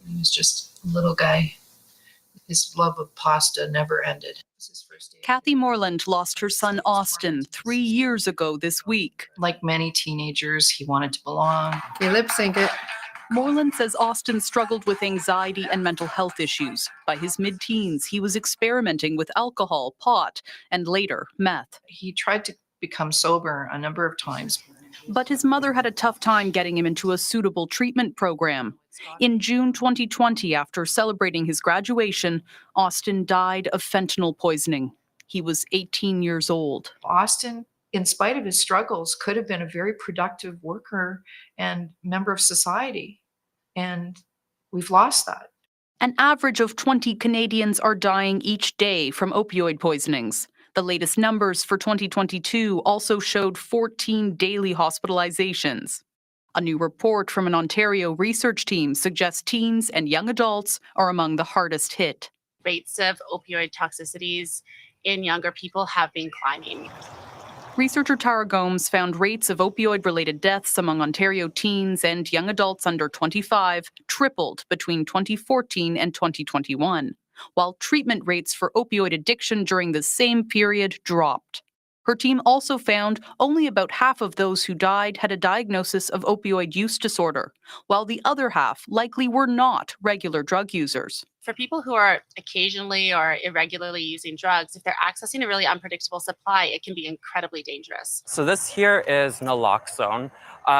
He was just a little guy. His love of pasta never ended. Kathy Moreland lost her son Austin 3 years ago this week. Like many teenagers, he wanted to belong. You lip sync it. Moreland says Austin struggled with anxiety and mental health issues. By his mid-teens, he was experimenting with alcohol, pot, and later meth. He tried to become sober a number of times. But his mother had a tough time getting him into a suitable treatment program. In June 2020, after celebrating his graduation, Austin died of fentanyl poisoning. He was 18 years old. Austin, in spite of his struggles, could have been a very productive worker and member of society. And we've lost that. An average of 20 Canadians are dying each day from opioid poisonings. The latest numbers for 2022 also showed 14 daily hospitalizations. A new report from an Ontario research team suggests teens and young adults are among the hardest hit. Rates of opioid toxicities in younger people have been climbing. Researcher Tara Gomes found rates of opioid-related deaths among Ontario teens and young adults under 25 tripled between 2014 and 2021, while treatment rates for opioid addiction during the same period dropped. Her team also found only about half of those who died had a diagnosis of opioid use disorder, while the other half likely were not regular drug users. For people who are occasionally or irregularly using drugs, if they're accessing a really unpredictable supply, it can be incredibly dangerous. So this here is naloxone.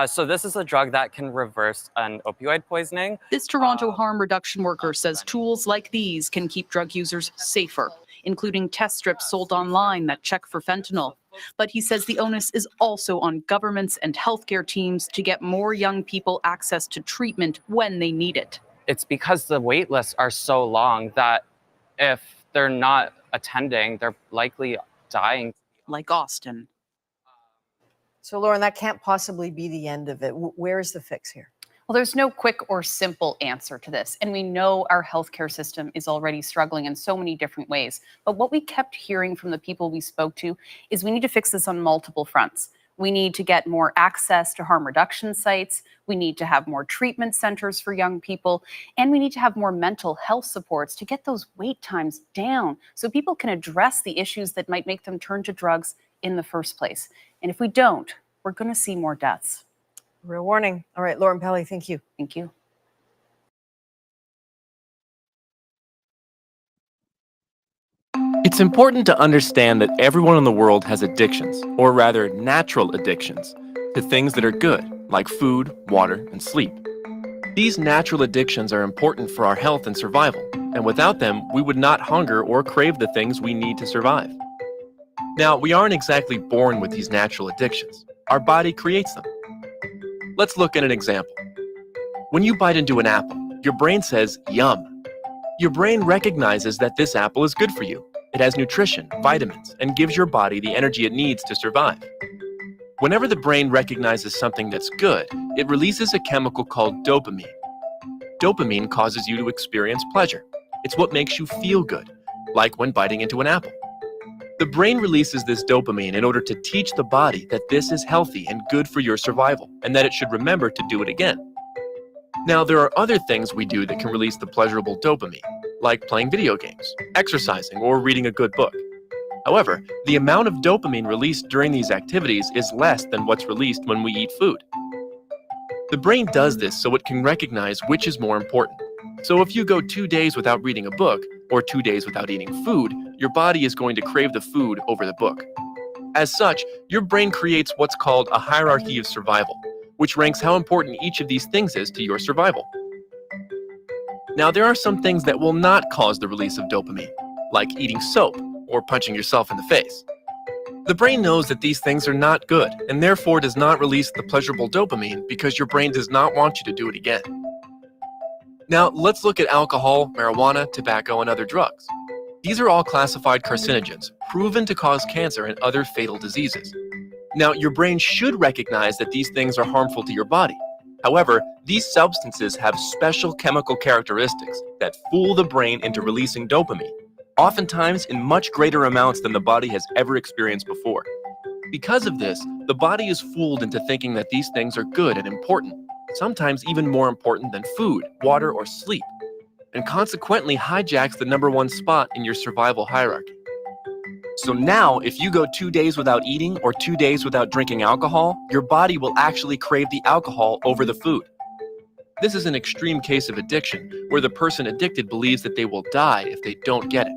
So this is a drug that can reverse an opioid poisoning. This Toronto harm reduction worker says tools like these can keep drug users safer, including test strips sold online that check for fentanyl. But he says the onus is also on governments and healthcare teams to get more young people access to treatment when they need it. It's because the wait lists are so long that if they're not attending, they're likely dying. Like Austin. So, Lauren, that can't possibly be the end of it. Where is the fix here? Well, there's no quick or simple answer to this. And we know our healthcare system is already struggling in so many different ways. But what we kept hearing from the people we spoke to is we need to fix this on multiple fronts. We need to get more access to harm reduction sites. We need to have more treatment centers for young people. And we need to have more mental health supports to get those wait times down so people can address the issues that might make them turn to drugs in the first place. And if we don't, we're going to see more deaths. Real warning. All right, Lauren Pelly, thank you. Thank you. It's important to understand that everyone in the world has addictions, or rather natural addictions, to things that are good, like food, water, and sleep. These natural addictions are important for our health and survival, and without them, we would not hunger or crave the things we need to survive. Now, we aren't exactly born with these natural addictions. Our body creates them. Let's look at an example. When you bite into an apple, your brain says, yum. Your brain recognizes that this apple is good for you. It has nutrition, vitamins, and gives your body the energy it needs to survive. Whenever the brain recognizes something that's good, it releases a chemical called dopamine. Dopamine causes you to experience pleasure. It's what makes you feel good, like when biting into an apple. The brain releases this dopamine in order to teach the body that this is healthy and good for your survival, and that it should remember to do it again. Now, there are other things we do that can release the pleasurable dopamine, like playing video games, exercising, or reading a good book. However, the amount of dopamine released during these activities is less than what's released when we eat food. The brain does this so it can recognize which is more important. So if you go 2 days without reading a book, or 2 days without eating food, your body is going to crave the food over the book. As such, your brain creates what's called a hierarchy of survival, which ranks how important each of these things is to your survival. Now, there are some things that will not cause the release of dopamine, like eating soap or punching yourself in the face. The brain knows that these things are not good and therefore does not release the pleasurable dopamine because your brain does not want you to do it again. Now, let's look at alcohol, marijuana, tobacco, and other drugs. These are all classified carcinogens, proven to cause cancer and other fatal diseases. Now, your brain should recognize that these things are harmful to your body. However, these substances have special chemical characteristics that fool the brain into releasing dopamine, oftentimes in much greater amounts than the body has ever experienced before. Because of this, the body is fooled into thinking that these things are good and important, sometimes even more important than food, water, or sleep, and consequently hijacks the #1 spot in your survival hierarchy. So now, if you go 2 days without eating or 2 days without drinking alcohol, your body will actually crave the alcohol over the food. This is an extreme case of addiction, where the person addicted believes that they will die if they don't get it.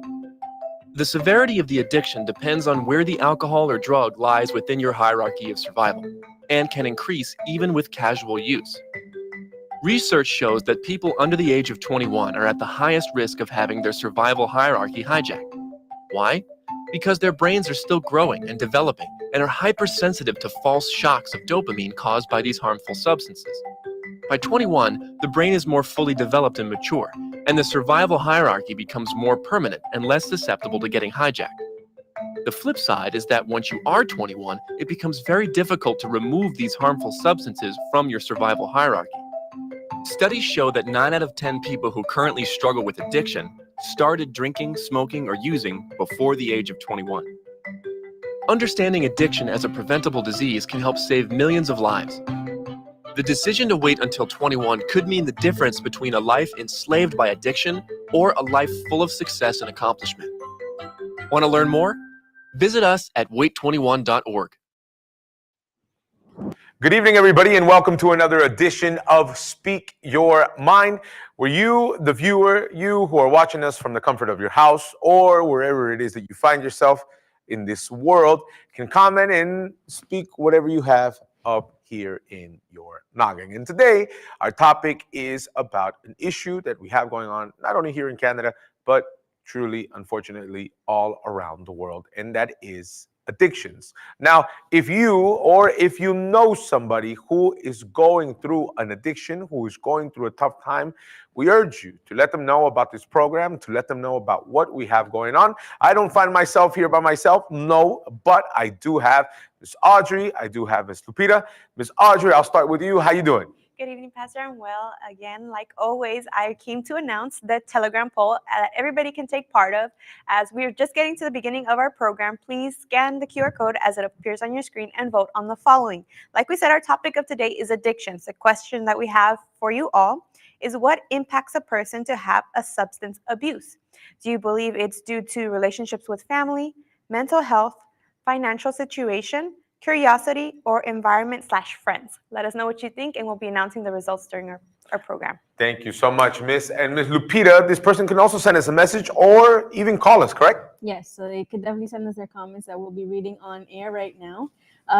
The severity of the addiction depends on where the alcohol or drug lies within your hierarchy of survival, and can increase even with casual use. Research shows that people under the age of 21 are at the highest risk of having their survival hierarchy hijacked. Why? Because their brains are still growing and developing and are hypersensitive to false shocks of dopamine caused by these harmful substances. By 21, the brain is more fully developed and mature, and the survival hierarchy becomes more permanent and less susceptible to getting hijacked. The flip side is that once you are 21, it becomes very difficult to remove these harmful substances from your survival hierarchy. Studies show that 9 out of 10 people who currently struggle with addiction started drinking, smoking, or using before the age of 21. Understanding addiction as a preventable disease can help save millions of lives. The decision to wait until 21 could mean the difference between a life enslaved by addiction or a life full of success and accomplishment. Want to learn more? Visit us at wait21.org. Good evening, everybody, and welcome to another edition of Speak Your Mind, where you, the viewer, you who are watching us from the comfort of your house or wherever it is that you find yourself in this world, can comment and speak whatever you have up here in your noggin. And today, our topic is about an issue that we have going on, not only here in Canada, but truly, unfortunately, all around the world, and that is addictions. Now, if you know somebody who is going through an addiction, who is going through a tough time, we urge you to let them know about this program, to let them know about what we have going on. I don't find myself here by myself, no, but I do have Miss Audrey, I do have Miss Lupita. Miss Audrey, I'll start with you. How you doing? Good evening, Pastor. I'm well. Again, like always, I came to announce the Telegram poll that everybody can take part of. As we're just getting to the beginning of our program, please scan the QR code as it appears on your screen and vote on the following. Like we said, our topic of today is addictions. The question that we have for you all is, what impacts a person to have a substance abuse? Do you believe it's due to relationships with family, mental health, financial situation, curiosity, or environment/friends? Let us know what you think, and we'll be announcing the results during our program. Thank you so much, Miss. And Miss Lupita, this person can also send us a message or even call us, correct? Yes, so they could definitely send us their comments that we'll be reading on air right now.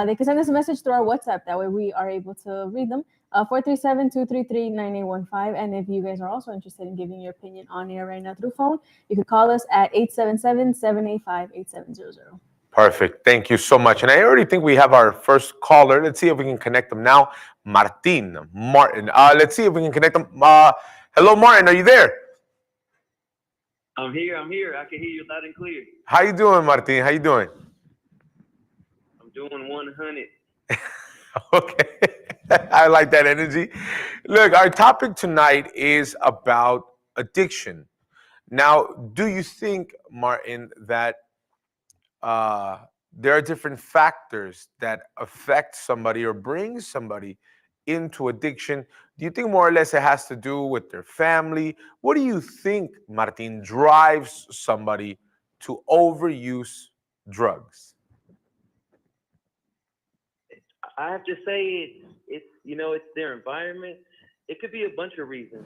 They could send us a message through our WhatsApp. That way we are able to read them. 437-233-9815. And if you guys are also interested in giving your opinion on air right now through phone, you could call us at 877-785-8700. Perfect. Thank you so much. And I already think we have our first caller. Let's see if we can connect them now. Martin. Let's see if we can connect them. Hello, Martin. Are you there? I'm here. I can hear you loud and clear. How you doing, Martin? How you doing? I'm doing 100. Okay. I like that energy. Look, our topic tonight is about addiction. Now, do you think, Martin, that there are different factors that affect somebody or bring somebody into addiction. Do you think more or less it has to do with their family? What do you think, Martin, drives somebody to overuse drugs? I have to say it's it's their environment. It could be a bunch of reasons.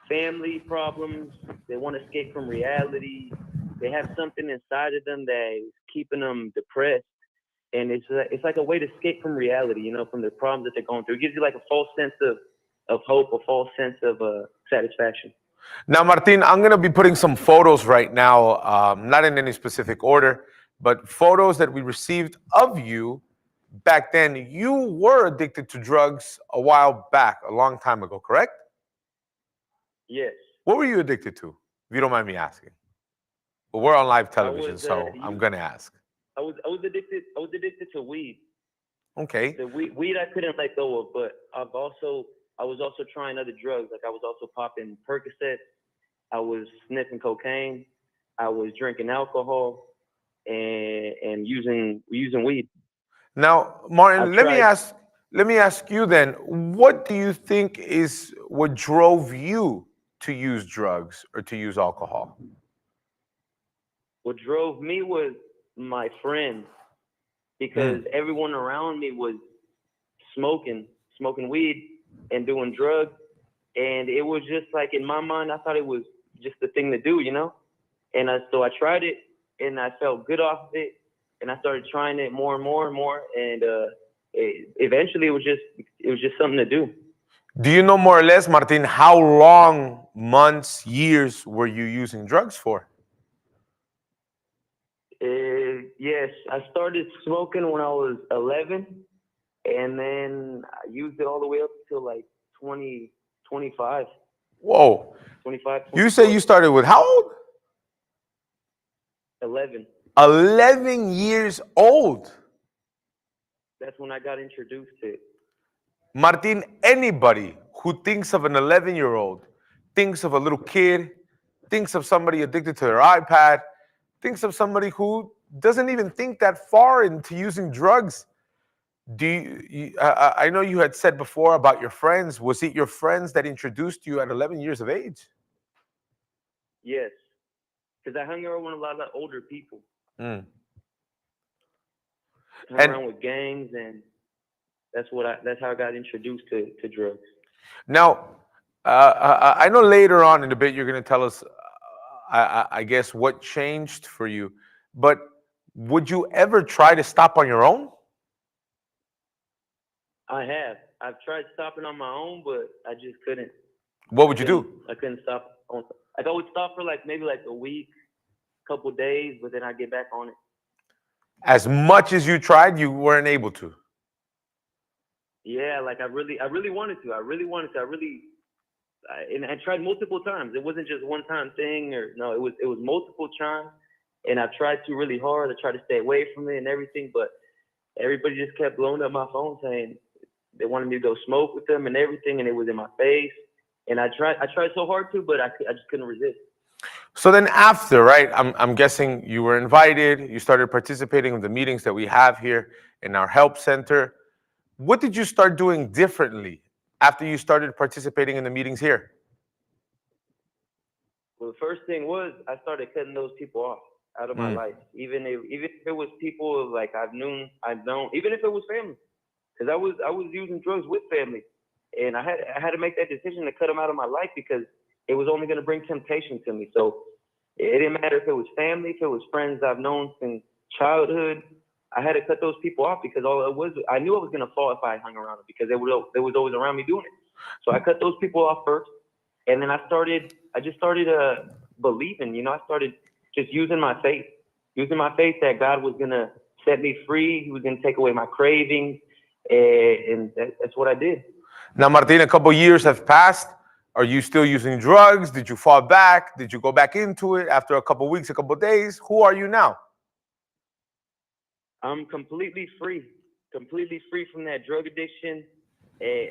Family problems. They want to escape from reality. They have something inside of them that is keeping them depressed, and it's like a way to escape from reality. From the problems that they're going through. It gives you like a false sense of hope, a false sense of satisfaction. Now, Martin, I'm going to be putting some photos right now, not in any specific order, but photos that we received of you back then. You were addicted to drugs a while back, a long time ago, correct? Yes. What were you addicted to, if you don't mind me asking? Well, we're on live television, was, I'm going to ask. I was addicted to weed. Okay. The weed I couldn't let go of, but I was also trying other drugs. Like I was also popping Percocet. I was sniffing cocaine. I was drinking alcohol, and using weed. Now, Martin, let me ask you then, what do you think is what drove you to use drugs or to use alcohol? What drove me was my friends, because everyone around me was smoking weed and doing drugs, and it was just like, in my mind, I thought it was just the thing to do, and so I tried it, and I felt good off of it, and I started trying it more and more and more, and eventually it was just something to do. Do you know more or less, Martin, how long, months, years were you using drugs for? Yes, I started smoking when I was 11, and then I used it all the way up till like 25. Whoa. 25. You say you started with how old? 11. 11 years old. That's when I got introduced to it. Martin, anybody who thinks of an 11-year-old, thinks of a little kid, thinks of somebody addicted to their iPad, thinks of somebody who doesn't even think that far into using drugs. I know you had said before about your friends. Was it your friends that introduced you at 11 years of age? Yes, because I hung around with a lot of older people. Hung around with gangs, and that's how I got introduced to drugs. Now, I know later on in the bit you're going to tell us, I guess, what changed for you. But would you ever try to stop on your own? I have. I've tried stopping on my own, but I just couldn't. What would you do? I couldn't stop. Like I would stop for maybe a week, couple days, but then I'd get back on it. As much as you tried, you weren't able to. Yeah, I really wanted to. And I tried multiple times. It wasn't just one time thing, it was multiple times. And I tried to really hard. I tried to stay away from it and everything, but everybody just kept blowing up my phone saying they wanted me to go smoke with them and everything, and it was in my face. And I tried so hard to, but I just couldn't resist. So then after, right, I'm guessing you were invited, you started participating in the meetings that we have here in our help center. What did you start doing differently after you started participating in the meetings here? Well, the first thing was I started cutting those people off out of my life. Even if it was people I've known, even if it was family, because I was using drugs with family, and I had to make that decision to cut them out of my life because it was only going to bring temptation to me. So it didn't matter if it was family, if it was friends I've known since childhood. I had to cut those people off because I knew I was going to fall if I hung around them because they was always around me doing it. So I cut those people off first, and then I just started believing. I started just using my faith that God was going to set me free. He was going to take away my cravings, and that's what I did. Now, Martin, a couple years have passed. Are you still using drugs? Did you fall back? Did you go back into it after a couple weeks, a couple days? Who are you now? I'm completely free from that drug addiction.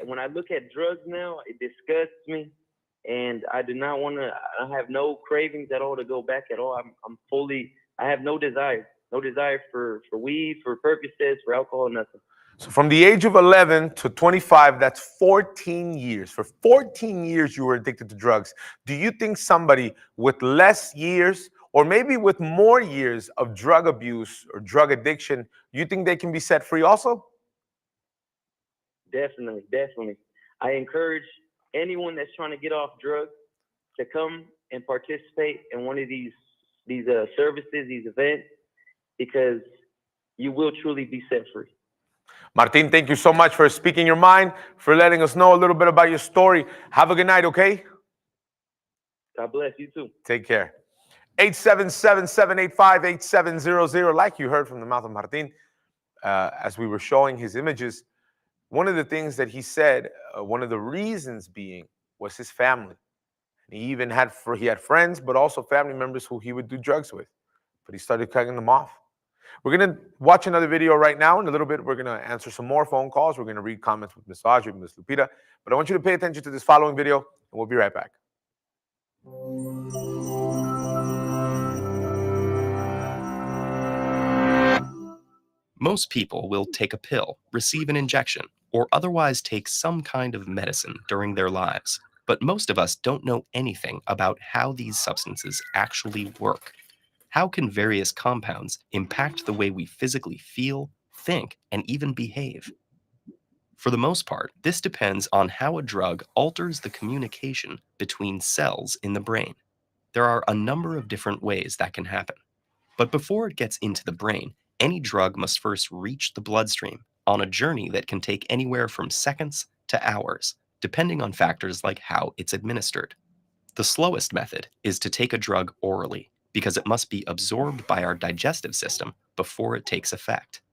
When I look at drugs now, it disgusts me, and I do not want to. I have no cravings at all to go back at all. I have no desire. No desire for weed, for Percocets, for alcohol, nothing. So from the age of 11 to 25, that's 14 years. For 14 years, you were addicted to drugs. Do you think somebody with less years or maybe with more years of drug abuse or drug addiction, you think they can be set free also? Definitely, definitely. I encourage anyone that's trying to get off drugs to come and participate in one of these services, these events, because you will truly be set free. Martin, thank you so much for speaking your mind, for letting us know a little bit about your story. Have a good night, okay? God bless you too. Take care. 877-785-8700. Like you heard from the mouth of Martin, as we were showing his images, one of the things that he said, one of the reasons being, was his family. And he even had friends, but also family members who he would do drugs with. But he started cutting them off. We're going to watch another video right now. In a little bit, we're going to answer some more phone calls. We're going to read comments with Ms. Audrey, Ms. Lupita. But I want you to pay attention to this following video, and we'll be right back. Most people will take a pill, receive an injection, or otherwise take some kind of medicine during their lives. But most of us don't know anything about how these substances actually work. How can various compounds impact the way we physically feel, think, and even behave? For the most part, this depends on how a drug alters the communication between cells in the brain. There are a number of different ways that can happen. But before it gets into the brain, any drug must first reach the bloodstream on a journey that can take anywhere from seconds to hours, depending on factors like how it's administered. The slowest method is to take a drug orally, because it must be absorbed by our digestive system before it takes effect.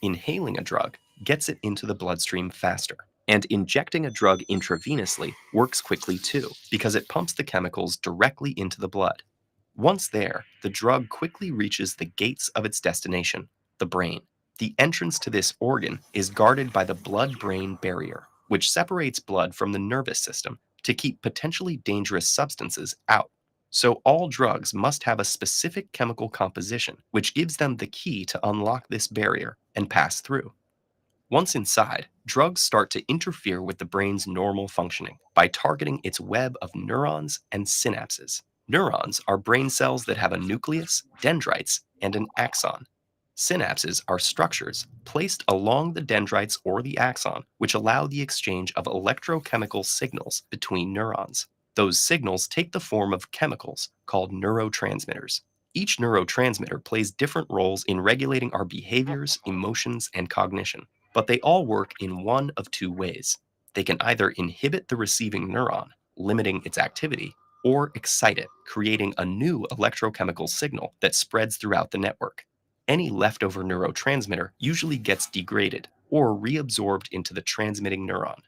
Inhaling a drug gets it into the bloodstream faster, and injecting a drug intravenously works quickly too, because it pumps the chemicals directly into the blood. Once there, the drug quickly reaches the gates of its destination, the brain. The entrance to this organ is guarded by the blood-brain barrier, which separates blood from the nervous system to keep potentially dangerous substances out. So all drugs must have a specific chemical composition, which gives them the key to unlock this barrier and pass through. Once inside, drugs start to interfere with the brain's normal functioning by targeting its web of neurons and synapses. Neurons are brain cells that have a nucleus, dendrites, and an axon. Synapses are structures placed along the dendrites or the axon, which allow the exchange of electrochemical signals between neurons. Those signals take the form of chemicals called neurotransmitters. Each neurotransmitter plays different roles in regulating our behaviors, emotions, and cognition, but they all work in one of two ways. They can either inhibit the receiving neuron, limiting its activity, or excite it, creating a new electrochemical signal that spreads throughout the network. Any leftover neurotransmitter usually gets degraded or reabsorbed into the transmitting neuron.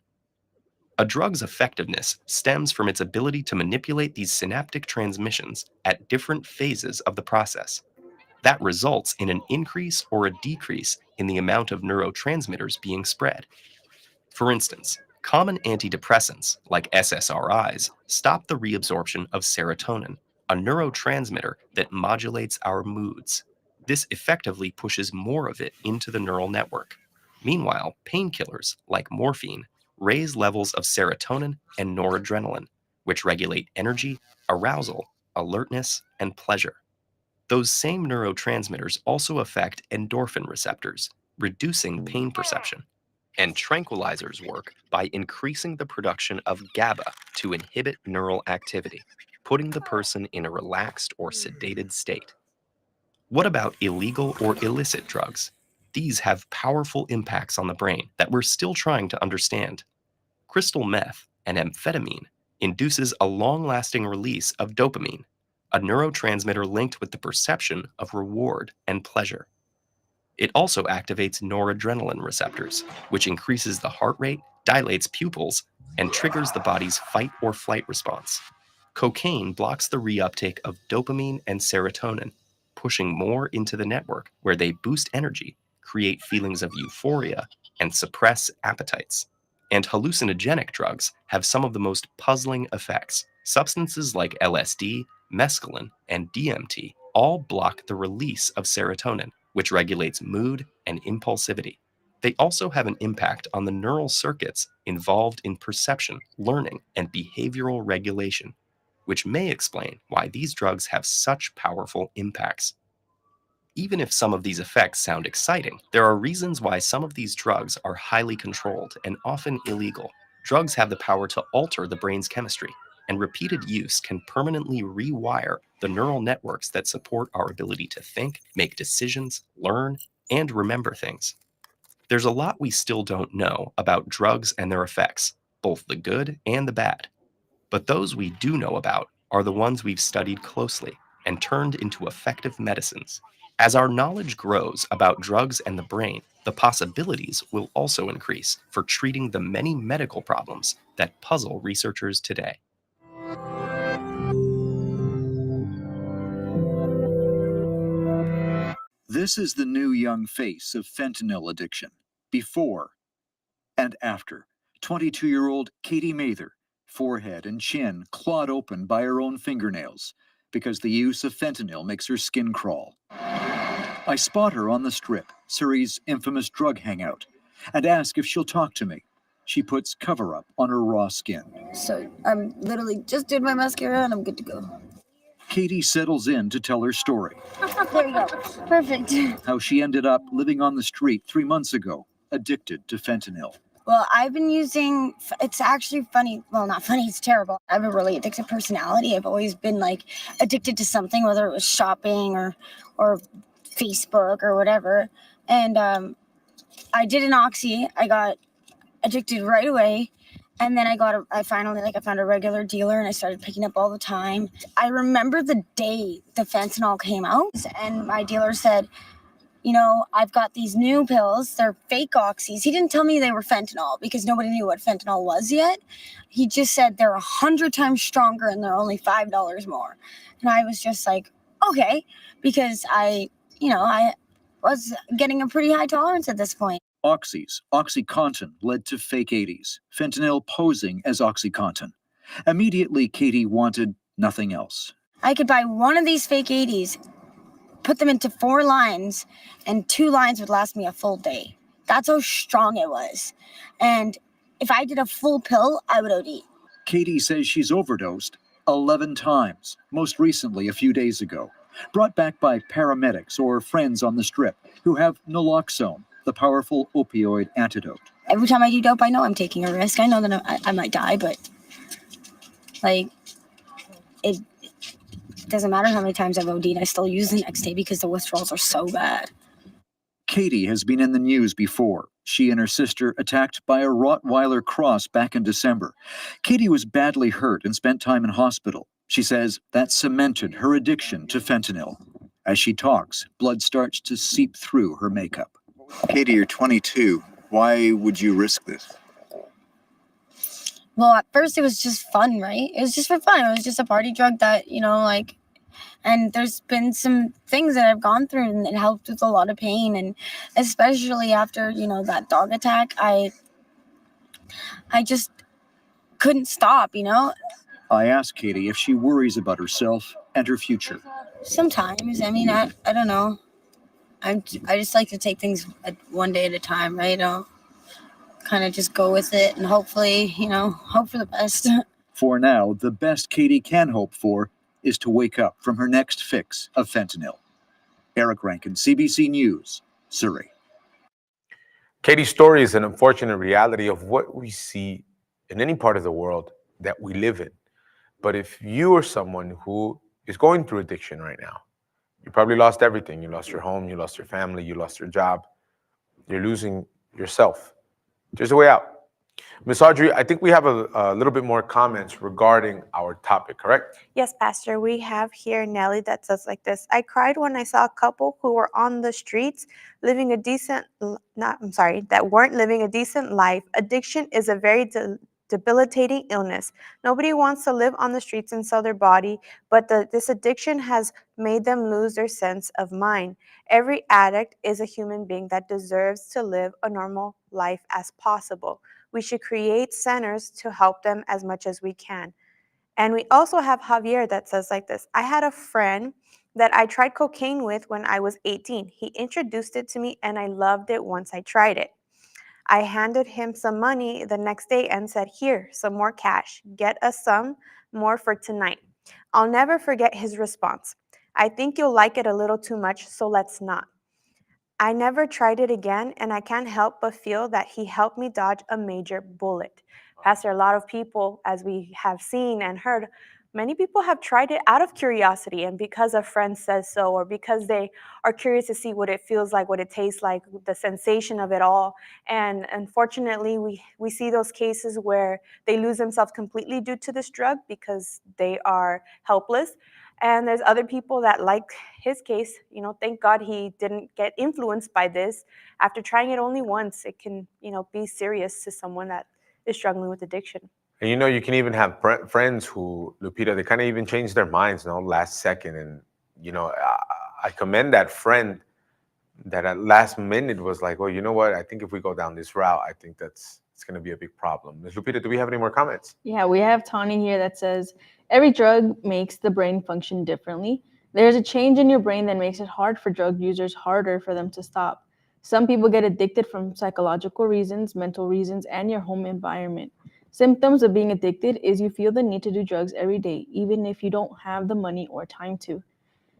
A drug's effectiveness stems from its ability to manipulate these synaptic transmissions at different phases of the process. That results in an increase or a decrease in the amount of neurotransmitters being spread. For instance, common antidepressants, like SSRIs, stop the reabsorption of serotonin, a neurotransmitter that modulates our moods. This effectively pushes more of it into the neural network. Meanwhile, painkillers, like morphine, raise levels of serotonin and noradrenaline, which regulate energy, arousal, alertness, and pleasure. Those same neurotransmitters also affect endorphin receptors, reducing pain perception. And tranquilizers work by increasing the production of GABA to inhibit neural activity, putting the person in a relaxed or sedated state. What about illegal or illicit drugs? These have powerful impacts on the brain that we're still trying to understand. Crystal meth, an amphetamine, induces a long-lasting release of dopamine, a neurotransmitter linked with the perception of reward and pleasure. It also activates noradrenaline receptors, which increases the heart rate, dilates pupils, and triggers the body's fight or flight response. Cocaine blocks the reuptake of dopamine and serotonin, pushing more into the network where they boost energy, create feelings of euphoria, and suppress appetites. And hallucinogenic drugs have some of the most puzzling effects. Substances like LSD, mescaline, and DMT all block the release of serotonin, which regulates mood and impulsivity. They also have an impact on the neural circuits involved in perception, learning, and behavioral regulation, which may explain why these drugs have such powerful impacts. Even if some of these effects sound exciting, there are reasons why some of these drugs are highly controlled and often illegal. Drugs have the power to alter the brain's chemistry, and repeated use can permanently rewire the neural networks that support our ability to think, make decisions, learn, and remember things. There's a lot we still don't know about drugs and their effects, both the good and the bad. But those we do know about are the ones we've studied closely and turned into effective medicines. As our knowledge grows about drugs and the brain, the possibilities will also increase for treating the many medical problems that puzzle researchers today. This is the new young face of fentanyl addiction, before and after. 22-year-old Katie Mather, forehead and chin clawed open by her own fingernails because the use of fentanyl makes her skin crawl. I spot her on the Strip, Surrey's infamous drug hangout, and ask if she'll talk to me. She puts cover-up on her raw skin. So I'm literally just did my mascara and I'm good to go. Katie settles in to tell her story. There you go. Perfect. How she ended up living on the street 3 months ago, addicted to fentanyl. Well, I've been using, it's actually funny. Well, not funny, it's terrible. I have a really addictive personality. I've always been like addicted to something, whether it was shopping or Facebook or whatever. And I did an Oxy. I got addicted right away. And then I found a regular dealer and I started picking up all the time. I remember the day the fentanyl came out and my dealer said, you know, I've got these new pills. They're fake oxys. He didn't tell me they were fentanyl because nobody knew what fentanyl was yet. He just said they're 100 times stronger and they're only $5 more. And I was just like, okay, because I was getting a pretty high tolerance at this point. Oxys, OxyContin, led to fake 80s, fentanyl posing as OxyContin. Immediately, Katie wanted nothing else. I could buy one of these fake 80s, put them into 4 lines, and 2 lines would last me a full day. That's how strong it was. And if I did a full pill, I would OD. Katie says she's overdosed 11 times, most recently a few days ago, brought back by paramedics or friends on the Strip who have naloxone, the powerful opioid antidote. Every time I do dope, I know I'm taking a risk. I know that I might die, but like it doesn't matter how many times I've OD'd, I still use the next day because the withdrawals are so bad. Katie has been in the news before. She and her sister attacked by a Rottweiler cross back in December. Katie was badly hurt and spent time in hospital. She says that cemented her addiction to fentanyl. As she talks, blood starts to seep through her makeup. Katie, you're 22. Why would you risk this? Well, at first it was just fun, right? It was just for fun. It was just a party drug that, and there's been some things that I've gone through and it helped with a lot of pain. And especially after, that dog attack, I just couldn't stop, I ask Katie if she worries about herself and her future. Sometimes. I don't know. I just like to take things one day at a time, right? I'll kind of just go with it and hopefully, hope for the best. For now, the best Katie can hope for is to wake up from her next fix of fentanyl. Eric Rankin, CBC News, Surrey. Katie's story is an unfortunate reality of what we see in any part of the world that we live in. But if you are someone who is going through addiction right now, you probably lost everything. You lost your home, you lost your family, you lost your job. You're losing yourself. There's a way out. Ms. Audrey, I think we have a little bit more comments regarding our topic, correct? Yes, Pastor. We have here Nelly that says like this. I cried when I saw a couple who were on the streets living a decent, that weren't living a decent life. Addiction is a very debilitating illness. Nobody wants to live on the streets and sell their body, but this addiction has made them lose their sense of mind. Every addict is a human being that deserves to live a normal life as possible. We should create centers to help them as much as we can. And we also have Javier that says like this. I had a friend that I tried cocaine with when I was 18. He introduced it to me and I loved it once I tried it. I handed him some money the next day and said, "Here, some more cash. Get us some more for tonight." I'll never forget his response. "I think you'll like it a little too much, so let's not." I never tried it again, and I can't help but feel that he helped me dodge a major bullet. Pastor, a lot of people, as we have seen and heard, many people have tried it out of curiosity and because a friend says so, or because they are curious to see what it feels like, what it tastes like, the sensation of it all. And unfortunately, we see those cases where they lose themselves completely due to this drug because they are helpless. And there's other people that, like his case, thank God he didn't get influenced by this. After trying it only once, it can, be serious to someone that is struggling with addiction. And you can even have friends who, Lupita, they kind of even change their minds, last second. And, I commend that friend that at last minute was like, well, you know what? I think if we go down this route, I think it's going to be a big problem. Ms. Lupita, do we have any more comments? Yeah, we have Tawny here that says, every drug makes the brain function differently. There's a change in your brain that makes it hard for drug users, harder for them to stop. Some people get addicted from psychological reasons, mental reasons, and your home environment. Symptoms of being addicted is you feel the need to do drugs every day, even if you don't have the money or time to.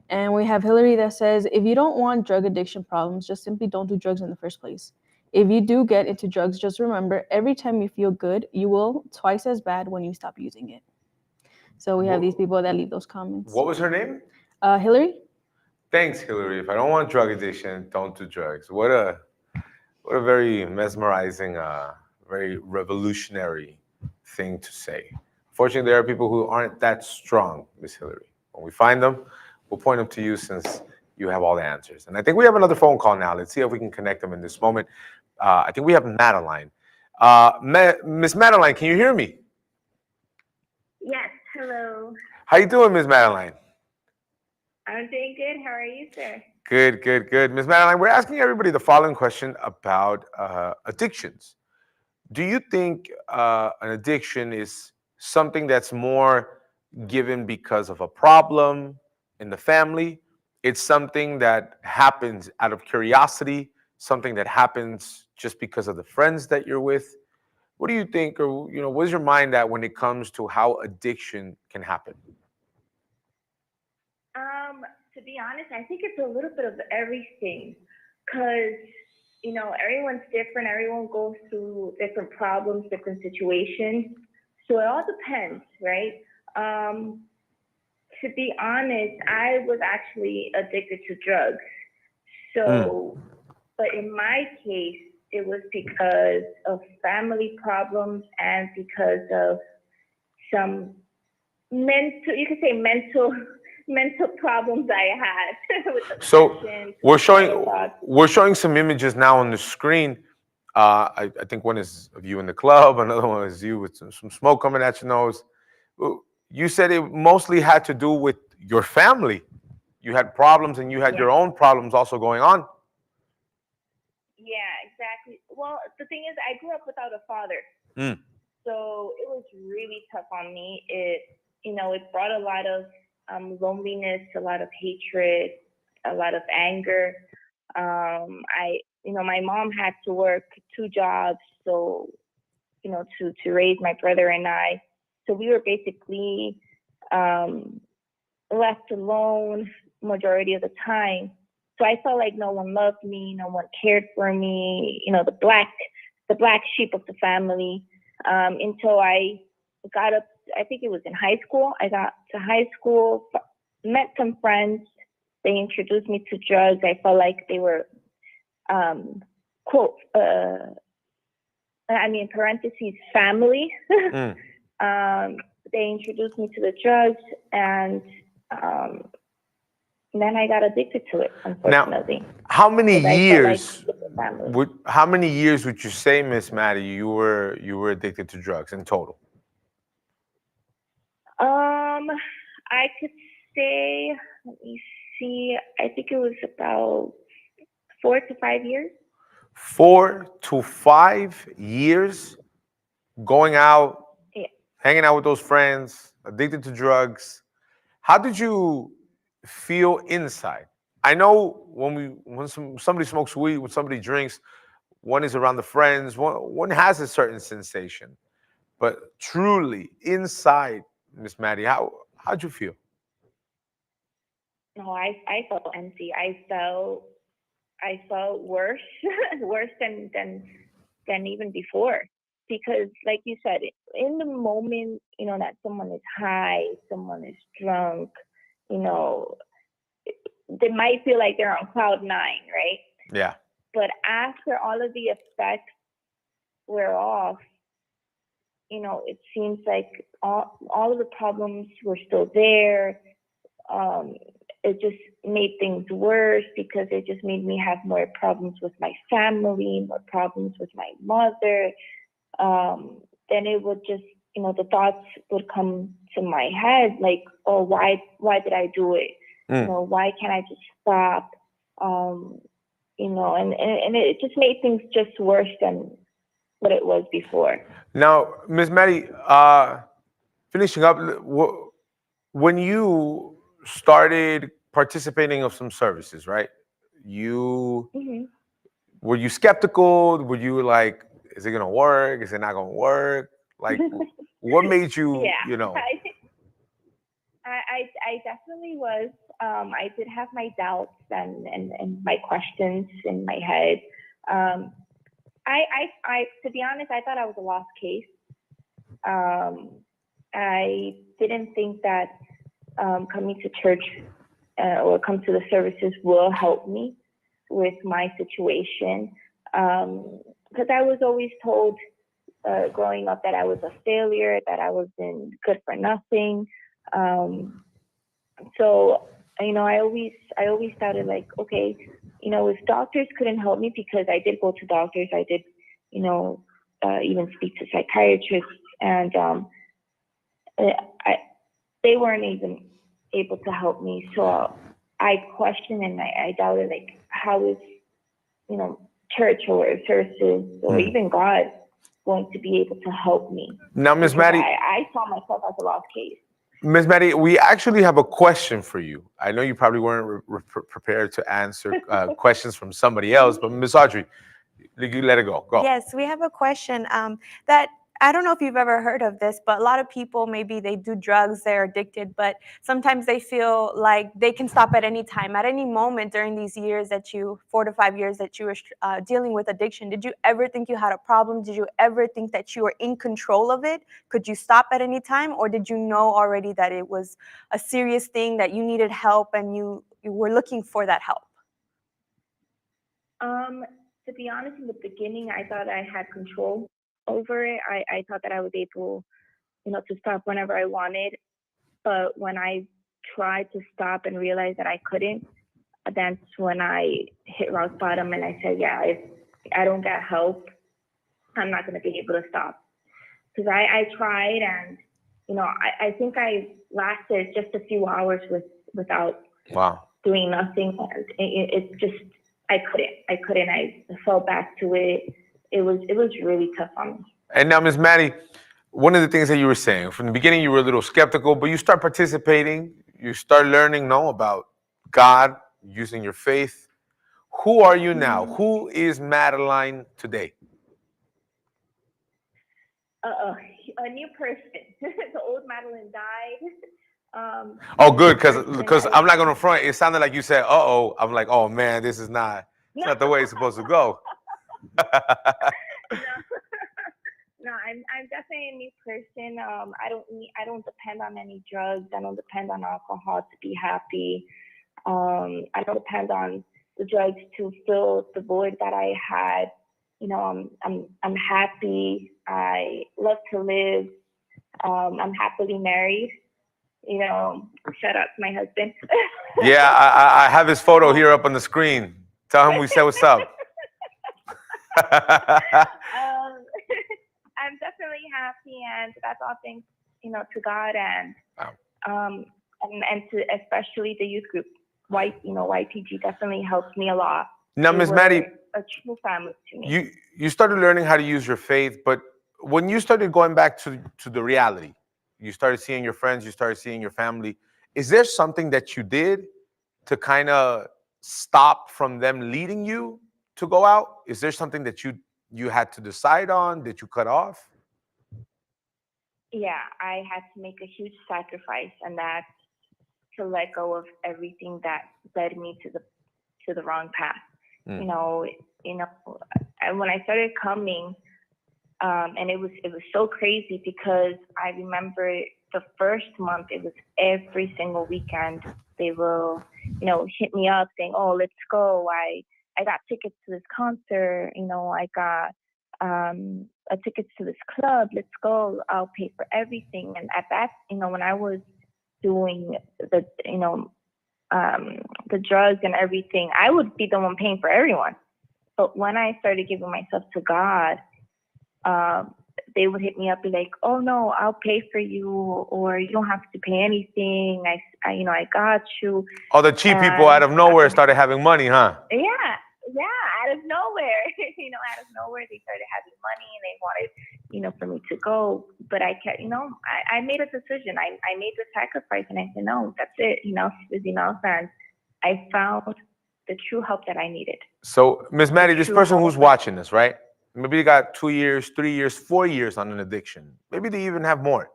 And we have Hillary that says, if you don't want drug addiction problems, just simply don't do drugs in the first place. If you do get into drugs, just remember, every time you feel good, you will twice as bad when you stop using it. So we have these people that leave those comments. What was her name? Hillary? Thanks, Hillary. If I don't want drug addiction, don't do drugs. What a very mesmerizing, very revolutionary thing to say. Fortunately, there are people who aren't that strong, Miss Hillary. When we find them, we'll point them to you since you have all the answers. And I think we have another phone call now. Let's see if we can connect them in this moment. I think we have Madeline. Miss Madeline, can you hear me? Yes, hello. How you doing, Miss Madeline? I'm doing good. How are you, sir? Good, good, good. Miss Madeline, we're asking everybody the following question about addictions. Do you think an addiction is something that's more given because of a problem in the family? It's something that happens out of curiosity, something that happens just because of the friends that you're with? What do you think, or what's your mind at when it comes to how addiction can happen? To be honest, I think it's a little bit of everything, because everyone's different. Everyone goes through different problems, different situations. So it all depends, right? To be honest, I was actually addicted to drugs. So, but in my case, it was because of family problems and because of some mental problems I had. With So depression, we're showing some images now on the screen. I think one is of you in the club, another one is you with some smoke coming at your nose. You said it mostly had to do with your family. You had problems and you had your own problems also going on. Yeah, exactly. Well, the thing is, I grew up without a father. So it was really tough on me. It brought a lot of loneliness, a lot of hatred, a lot of anger. My mom had to work 2 jobs, so, to raise my brother and I. So we were basically left alone majority of the time. So I felt like no one loved me, no one cared for me, the black sheep of the family, until I got up. I think it was in high school. I got to high school, met some friends. They introduced me to drugs. I felt like they were, quote, parentheses, family. They introduced me to the drugs, and then I got addicted to it, unfortunately. Now, how many years? Like How many years would you say, Miss Maddie, you were addicted to drugs in total? I could say, let me see, I think it was about 4 to 5 years. 4 to 5 years going out, hanging out with those friends, addicted to drugs. How did you feel inside? I know when somebody smokes weed, when somebody drinks, one is around the friends, one has a certain sensation. But truly inside, Miss Maddie, how'd you feel? No, I felt empty. I felt worse, worse than even before. Because, like you said, in the moment, that someone is high, someone is drunk, they might feel like they're on cloud nine, right? Yeah. But after all of the effects wear off, it seems like all of the problems were still there. It just made things worse because it just made me have more problems with my family, more problems with my mother. Then it would just, the thoughts would come to my head like, oh, why did I do it? Why can't I just stop? And it just made things just worse than what it was before. Now, Ms. Maddie, finishing up, when you started participating of some services, right? Were you skeptical? Were you like, is it gonna work? Is it not gonna work? Like, what made you, I definitely was. I did have my doubts and my questions in my head. I to be honest, I thought I was a lost case. I didn't think that coming to church or come to the services will help me with my situation. Because I was always told growing up that I was a failure, that I wasn't good for nothing. So, I always thought like, okay, if doctors couldn't help me, because I did go to doctors, I did, even speak to psychiatrists, and they weren't even able to help me. So I questioned and I doubted, like, how is, church or services or even God going to be able to help me? Now, Ms. Maddie, I saw myself as a lost case. Ms. Maddie, we actually have a question for you. I know you probably weren't prepared to answer questions from somebody else, but Ms. Audrey, you let it go. Go. Yes, we have a question that I don't know if you've ever heard of this, but a lot of people, maybe they do drugs, they're addicted, but sometimes they feel like they can stop at any time, at any moment during these years 4 to 5 years that you were dealing with addiction. Did you ever think you had a problem? Did you ever think that you were in control of it? Could you stop at any time? Or did you know already that it was a serious thing, that you needed help and you were looking for that help? To be honest, in the beginning, I thought I had control over it. I thought that I was able, to stop whenever I wanted. But when I tried to stop and realized that I couldn't, that's when I hit rock bottom and I said, yeah, if I don't get help, I'm not going to be able to stop. Because I tried and, I think I lasted just a few hours without doing nothing. It just, I couldn't. I fell back to it. It was really tough on me. And now, Ms. Maddie, one of the things that you were saying, from the beginning you were a little skeptical, but you start participating, you start learning, about God, using your faith. Who are you now? Who is Madeline today? A new person. The old Madeline died. Oh, good, because I'm not going to front. It sounded like you said, uh-oh. I'm like, oh, man, this is not the way it's supposed to go. No, I'm definitely a new person. I don't depend on any drugs. I don't depend on alcohol to be happy. I don't depend on the drugs to fill the void that I had. I'm happy. I love to live. I'm happily married. Shout out to my husband. Yeah, I have his photo here up on the screen. Tell him we said what's up. I'm definitely happy, and that's all thanks, to God and to especially the youth group. YPG definitely helped me a lot. Now, Ms. Maddie, a true family to me. You started learning how to use your faith, but when you started going back to the reality, you started seeing your friends, you started seeing your family. Is there something that you did to kind of stop from them leading you to go out? Is there something that you had to decide on, that you cut off? Yeah, I had to make a huge sacrifice, and that's to let go of everything that led me to the wrong path. Mm. You know, when I started coming, and it was so crazy because I remember the first month, it was every single weekend they will, hit me up saying, "Oh, let's go. I got tickets to this concert. I got tickets to this club. Let's go. I'll pay for everything." And at that, when I was doing the drugs and everything, I would be the one paying for everyone. But when I started giving myself to God, they would hit me up, be like, "Oh no, I'll pay for you, or you don't have to pay anything. I got you." All the cheap people out of nowhere started having money, huh? Yeah, out of nowhere. Out of nowhere they started having money, and they wanted, for me to go. But I kept, I made a decision. I made the sacrifice, and I said, no, that's it. And I found the true help that I needed. So, Miss Maddie, this person who's watching this, right? Maybe they got 2 years, 3 years, 4 years on an addiction. Maybe they even have more.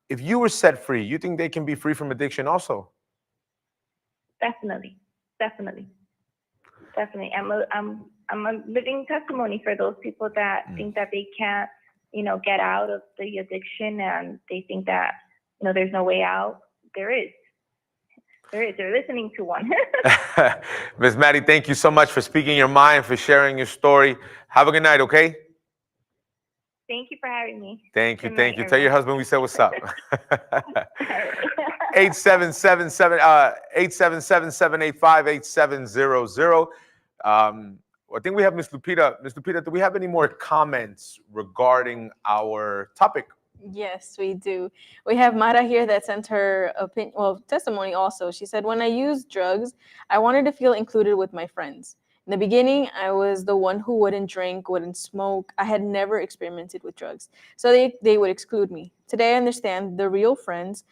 If you were set free, you think they can be free from addiction also? Definitely. I'm a living testimony for those people that think that they can't, get out of the addiction, and they think that, there's no way out. There is. They're listening to one. Ms. Maddie, thank you so much for speaking your mind, for sharing your story. Have a good night, okay? Thank you for having me. Thank you. Good Thank night, you. Tell your everyone. husband we said what's up. 877-785-8700. I think we have Ms. Lupita. Ms. Lupita, do we have any more comments regarding our topic? Yes, we do. We have Mara here that sent her testimony also. She said, "When I used drugs, I wanted to feel included with my friends. In the beginning, I was the one who wouldn't drink, wouldn't smoke. I had never experimented with drugs, so they would exclude me. Today, I understand the real friends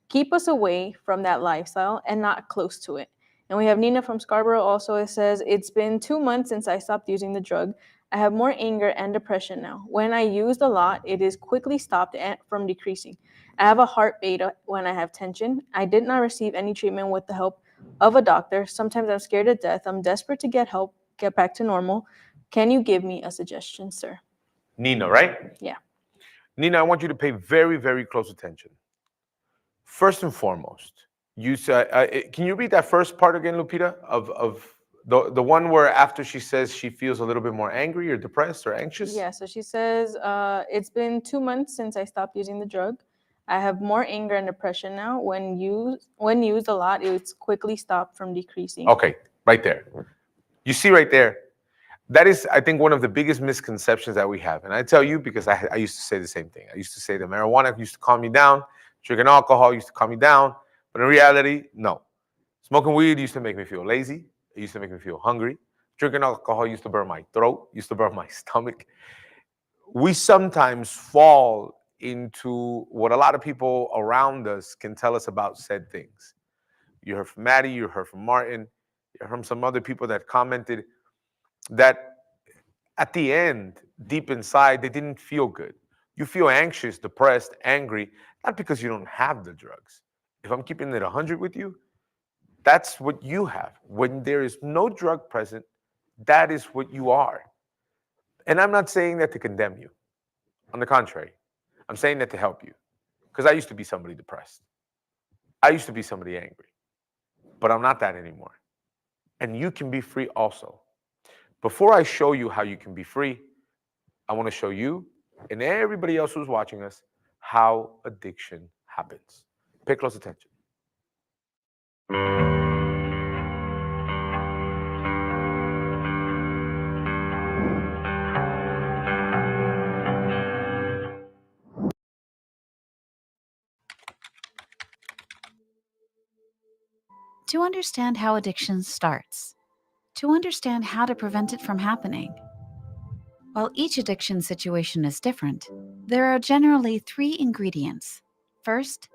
keep us away from that lifestyle and not close to it." And we have Nina from Scarborough also. It says, "It's been 2 months since I stopped using the drug. I have more anger and depression now. When I used a lot, it is quickly stopped from decreasing. I have a heart beta when I have tension. I did not receive any treatment with the help of a doctor. Sometimes I'm scared to death. I'm desperate to get help, get back to normal. Can you give me a suggestion, sir?" Nina, right? Yeah. Nina, I want you to pay very, very close attention. First and foremost, you said, can you read that first part again, Lupita, of the one where after she says she feels a little bit more angry or depressed or anxious? Yeah, so she says, "It's been 2 months since I stopped using the drug. I have more anger and depression now. When used a lot, it's quickly stopped from decreasing." Okay, right there. You see right there, that is, I think, one of the biggest misconceptions that we have. And I tell you because I used to say the same thing. I used to say that marijuana used to calm me down. Drinking alcohol used to calm me down. But in reality, no. Smoking weed used to make me feel lazy. It used to make me feel hungry. Drinking alcohol used to burn my throat, used to burn my stomach. We sometimes fall into what a lot of people around us can tell us about said things. You heard from Maddie, you heard from Martin, you heard from some other people that commented that at the end, deep inside, they didn't feel good. You feel anxious, depressed, angry, not because you don't have the drugs. If I'm keeping it 100 with you, that's what you have. When there is no drug present, that is what you are. And I'm not saying that to condemn you. On the contrary, I'm saying that to help you. Because I used to be somebody depressed. I used to be somebody angry. But I'm not that anymore. And you can be free also. Before I show you how you can be free, I want to show you and everybody else who's watching us how addiction happens. Pay close attention. To understand how addiction starts, to understand how to prevent it from happening. While each addiction situation is different, there are generally 3 ingredients. First,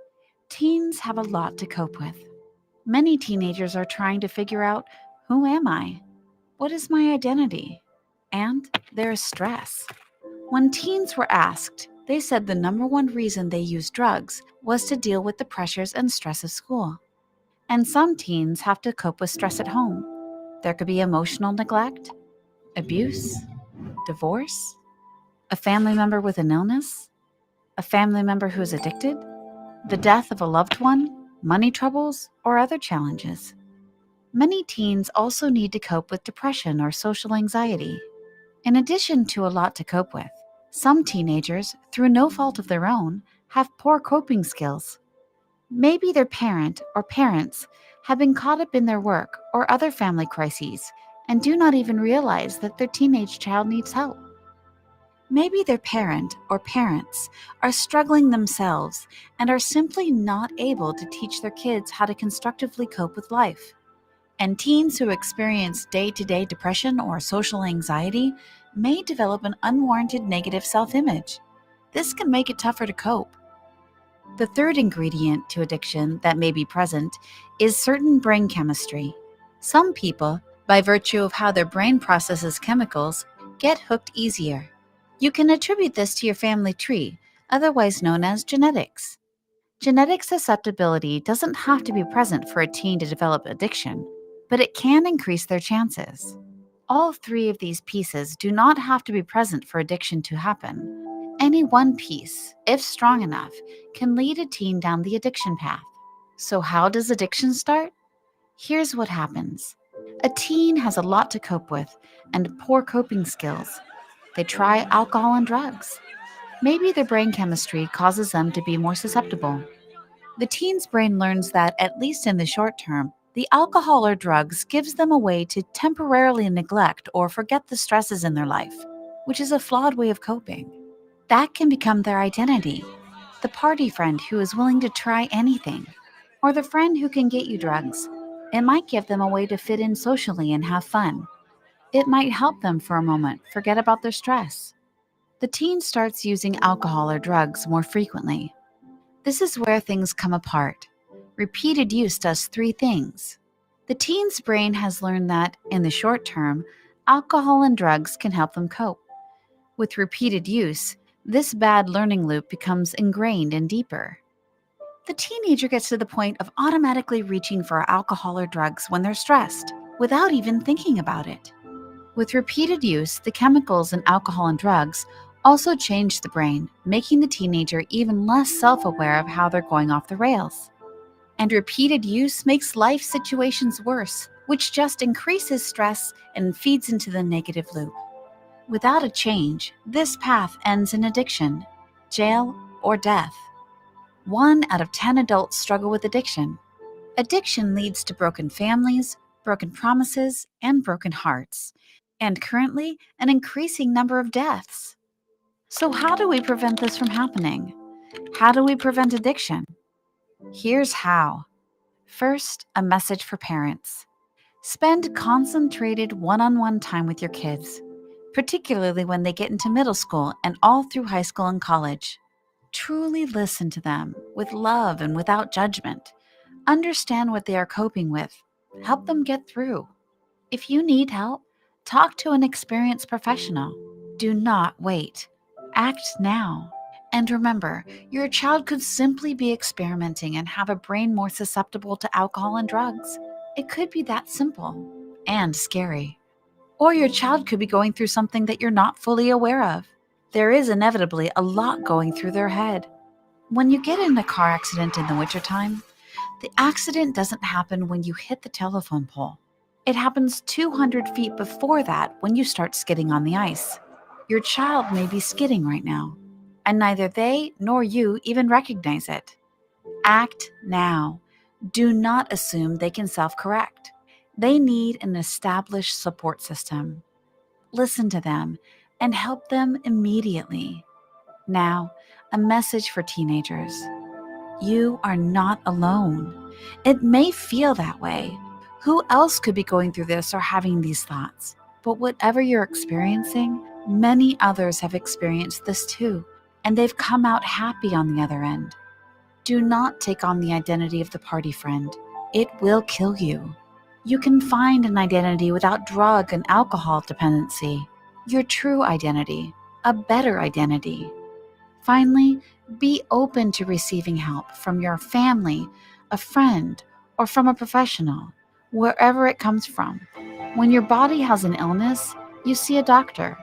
teens have a lot to cope with. Many teenagers are trying to figure out, who am I? What is my identity? And there is stress. When teens were asked, they said the number one reason they used drugs was to deal with the pressures and stress of school. And some teens have to cope with stress at home. There could be emotional neglect, abuse, divorce, a family member with an illness, a family member who is addicted, the death of a loved one, money troubles, or other challenges. Many teens also need to cope with depression or social anxiety. In addition to a lot to cope with, some teenagers, through no fault of their own, have poor coping skills. Maybe their parent or parents have been caught up in their work or other family crises and do not even realize that their teenage child needs help. Maybe their parent or parents are struggling themselves and are simply not able to teach their kids how to constructively cope with life. And teens who experience day-to-day depression or social anxiety may develop an unwarranted negative self-image. This can make it tougher to cope. The third ingredient to addiction that may be present is certain brain chemistry. Some people, by virtue of how their brain processes chemicals, get hooked easier. You can attribute this to your family tree, otherwise known as genetics. Genetic susceptibility doesn't have to be present for a teen to develop addiction, but it can increase their chances. All three of these pieces do not have to be present for addiction to happen. Any one piece, if strong enough, can lead a teen down the addiction path. So how does addiction start? Here's what happens. A teen has a lot to cope with and poor coping skills. They try alcohol and drugs. Maybe their brain chemistry causes them to be more susceptible. The teen's brain learns that, at least in the short term, the alcohol or drugs gives them a way to temporarily neglect or forget the stresses in their life, which is a flawed way of coping. That can become their identity. The party friend who is willing to try anything, or the friend who can get you drugs. It might give them a way to fit in socially and have fun. It might help them for a moment forget about their stress. The teen starts using alcohol or drugs more frequently. This is where things come apart. Repeated use does three things. The teen's brain has learned that, in the short term, alcohol and drugs can help them cope. With repeated use, this bad learning loop becomes ingrained and deeper. The teenager gets to the point of automatically reaching for alcohol or drugs when they're stressed, without even thinking about it. With repeated use, the chemicals in alcohol and drugs also change the brain, making the teenager even less self-aware of how they're going off the rails. And repeated use makes life situations worse, which just increases stress and feeds into the negative loop. Without a change, this path ends in addiction, jail, or death. 1 out of 10 adults struggle with addiction. Addiction leads to broken families, broken promises, and broken hearts, and currently an increasing number of deaths. So how do we prevent this from happening? How do we prevent addiction? Here's how. First, a message for parents. Spend concentrated one-on-one time with your kids, particularly when they get into middle school and all through high school and college. Truly listen to them with love and without judgment. Understand what they are coping with. Help them get through. If you need help, talk to an experienced professional. Do not wait. Act now. And remember, your child could simply be experimenting and have a brain more susceptible to alcohol and drugs. It could be that simple and scary. Or your child could be going through something that you're not fully aware of. There is inevitably a lot going through their head. When you get in a car accident in the wintertime, the accident doesn't happen when you hit the telephone pole. It happens 200 feet before that when you start skidding on the ice. Your child may be skidding right now, and neither they nor you even recognize it. Act now. Do not assume they can self-correct. They need an established support system. Listen to them and help them immediately. Now, a message for teenagers. You are not alone. It may feel that way. Who else could be going through this or having these thoughts? But whatever you're experiencing, many others have experienced this too, and they've come out happy on the other end. Do not take on the identity of the party friend. It will kill you. You can find an identity without drug and alcohol dependency. Your true identity, a better identity. Finally, be open to receiving help from your family, a friend, or from a professional, wherever it comes from. When your body has an illness, you see a doctor.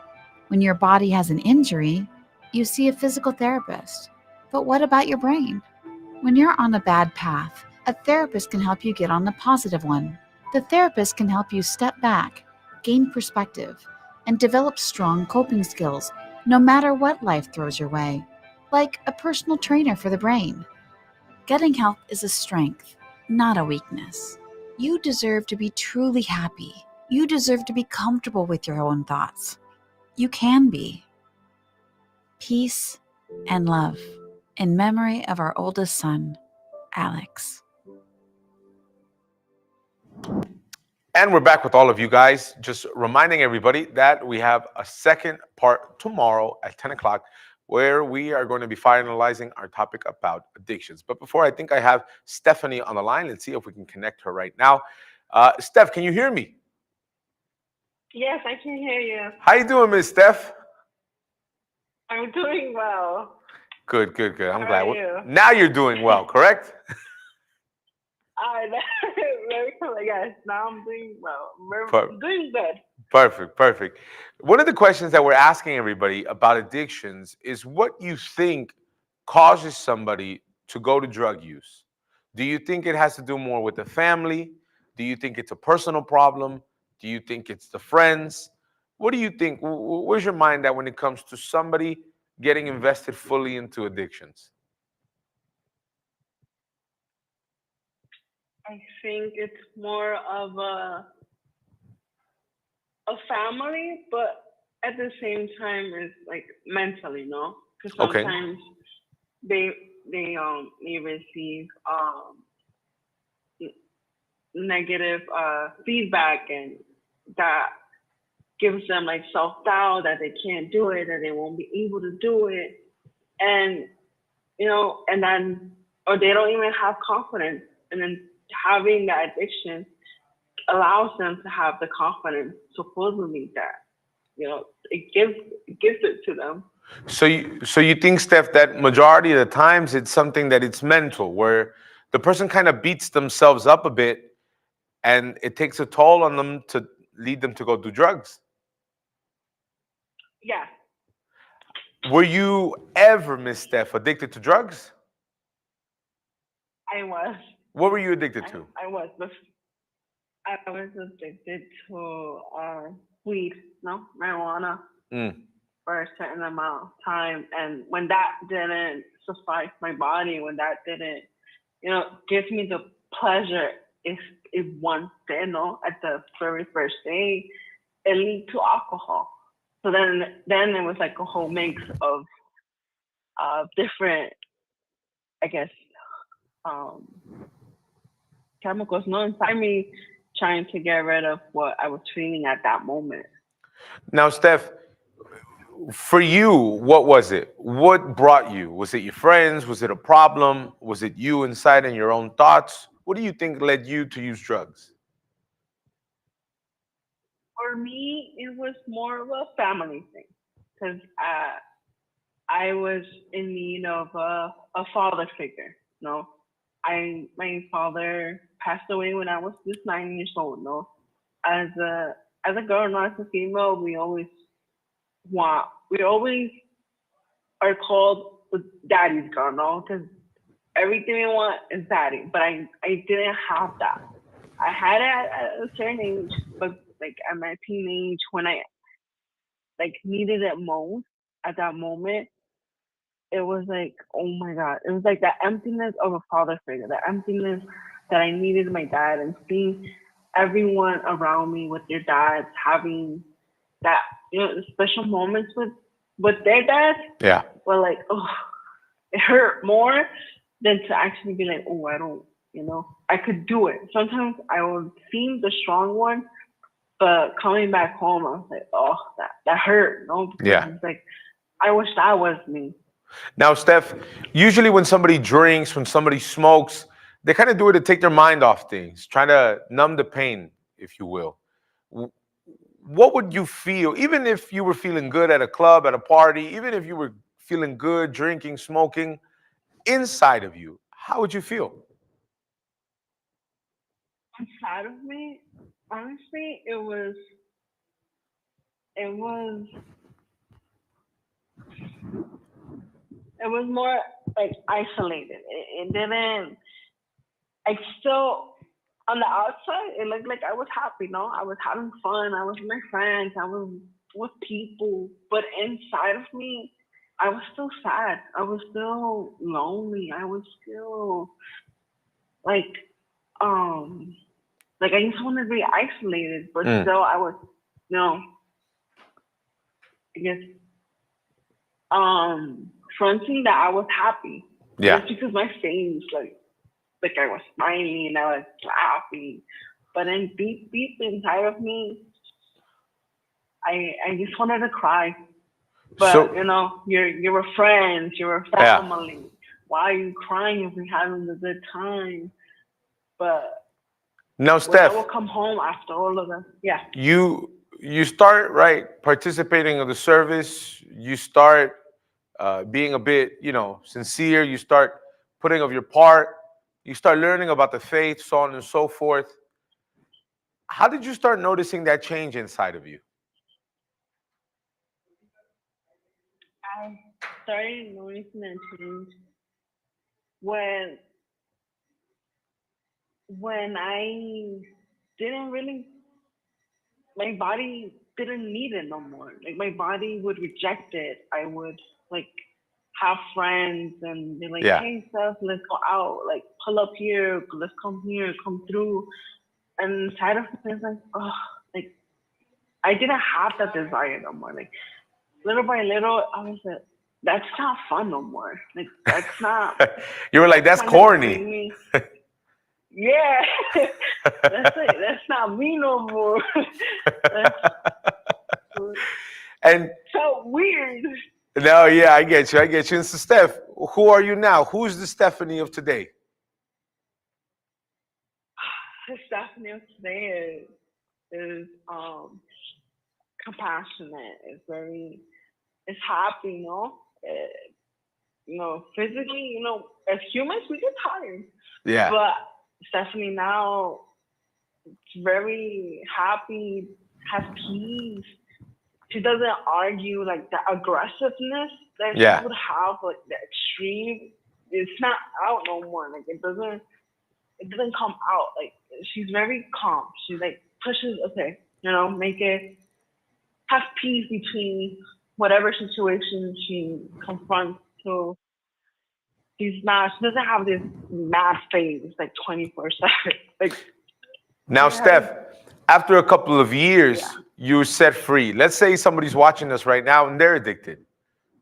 When your body has an injury, you see a physical therapist. But what about your brain? When you're on a bad path, a therapist can help you get on the positive one. The therapist can help you step back, gain perspective, and develop strong coping skills no matter what life throws your way, like a personal trainer for the brain. Getting help is a strength, not a weakness. You deserve to be truly happy. You deserve to be comfortable with your own thoughts. You can be. Peace and love, in memory of our oldest son, Alex. And we're back with all of you guys. Just reminding everybody that we have a second part tomorrow at 10 o'clock where we are going to be finalizing our topic about addictions. But before, I think I have Stephanie on the line. Let's see if we can connect her right now. Steph, can you hear me? Yes, I can hear you. How you doing, Miss Steph? I'm doing well. Good, good, good. I'm How glad. are you? Now you're doing well, correct? Very cool. Yes, now I'm doing well. Per- Doing good. Perfect, perfect. One of the questions that we're asking everybody about addictions is what you think causes somebody to go to drug use. Do you think it has to do more with the family? Do you think it's a personal problem? Do you think it's the friends? What do you think? Where's your mind at when it comes to somebody getting invested fully into addictions? I think it's more of a family, but at the same time, it's like mentally, no? Because Okay. sometimes they receive negative feedback, and that gives them like self-doubt that they can't do it, that they won't be able to do it, and and then, or they don't even have confidence, and then having that addiction allows them to have the confidence, supposedly, that it gives it to them. So you think, Steph, that majority of the times it's something that it's mental, where the person kind of beats themselves up a bit, and it takes a toll on them to lead them to go do drugs? Yeah. Were you ever, Miss Steph, addicted to drugs? I was. What were you addicted to? I was addicted to weed, marijuana, for a certain amount of time. And when that didn't suffice my body, when that didn't, give me the pleasure, if one did, at the very first day, it led to alcohol. So then it was like a whole mix of different, I guess, chemicals inside me, trying to get rid of what I was feeling at that moment. Now, Steph, for you, what was it? What brought you? Was it your friends? Was it a problem? Was it you inside and your own thoughts? What do you think led you to use drugs? For me, it was more of a family thing, because I was in need of a father figure. My father passed away when I was just 9 years old. As a girl, not as a female, we always are called the daddy's girl, because everything we want is daddy. But I didn't have that. I had it at a certain age, but like at my teenage, when I needed it most at that moment, it was like, oh my God, it was like that emptiness of a father figure, that emptiness that I needed my dad, and seeing everyone around me with their dads having that, special moments with their dads. Yeah. Well, like, it hurt more than to actually be like, I don't, I could do it. Sometimes I would seem the strong one, but coming back home, I was like, that hurt, because Yeah. it's like, I wish that was me. Now, Steph, usually when somebody drinks, when somebody smokes, they kind of do it to take their mind off things, trying to numb the pain, if you will. What would you feel, even if you were feeling good at a club, at a party, even if you were feeling good, drinking, smoking, inside of you, how would you feel? Inside of me, honestly, it was more like isolated. It didn't. I still, on the outside, it looked like I was happy. No, I was having fun. I was with my friends. I was with people. But inside of me, I was still sad. I was still lonely. I was still like I just wanted to be isolated. But still, I was, I guess, fronting that I was happy. Yeah. Just because my face, like I was smiling and I was laughing, but then deep inside of me, I just wanted to cry. But you were friends, you were family. Yeah. Why are you crying if you're having a good time? But now, Steph, I will come home after all of that. Yeah. You start participating in the service. You start being a bit, sincere. You start putting of your part. You start learning about the faith, so on and so forth. How did you start noticing that change inside of you? I started noticing that change when I didn't really, my body didn't need it no more. Like my body would reject it. I would have friends and they're like, hey, Steph, let's go out. Like, pull up here. Let's come here. Come through. And inside of me, it's like, oh, I didn't have that desire no more. Like, little by little, I was like, that's not fun no more. Like, that's not. You were like, that's corny. Yeah. That's not me no more. And so weird. No, yeah, I get you. And so, Steph, who are you now? Who's the Stephanie of today? The Stephanie of today is compassionate. It's happy, physically, as humans, we get tired. Yeah. But Stephanie now, it's very happy, has peace. She doesn't argue the aggressiveness that she would have, the extreme. It's not out no more. It doesn't come out. She's very calm. She pushes, make it, have peace between whatever situation she confronts. So she doesn't have this mad phase 24/7. Now, Steph, after a couple of years, you're set free. Let's say somebody's watching us right now and they're addicted.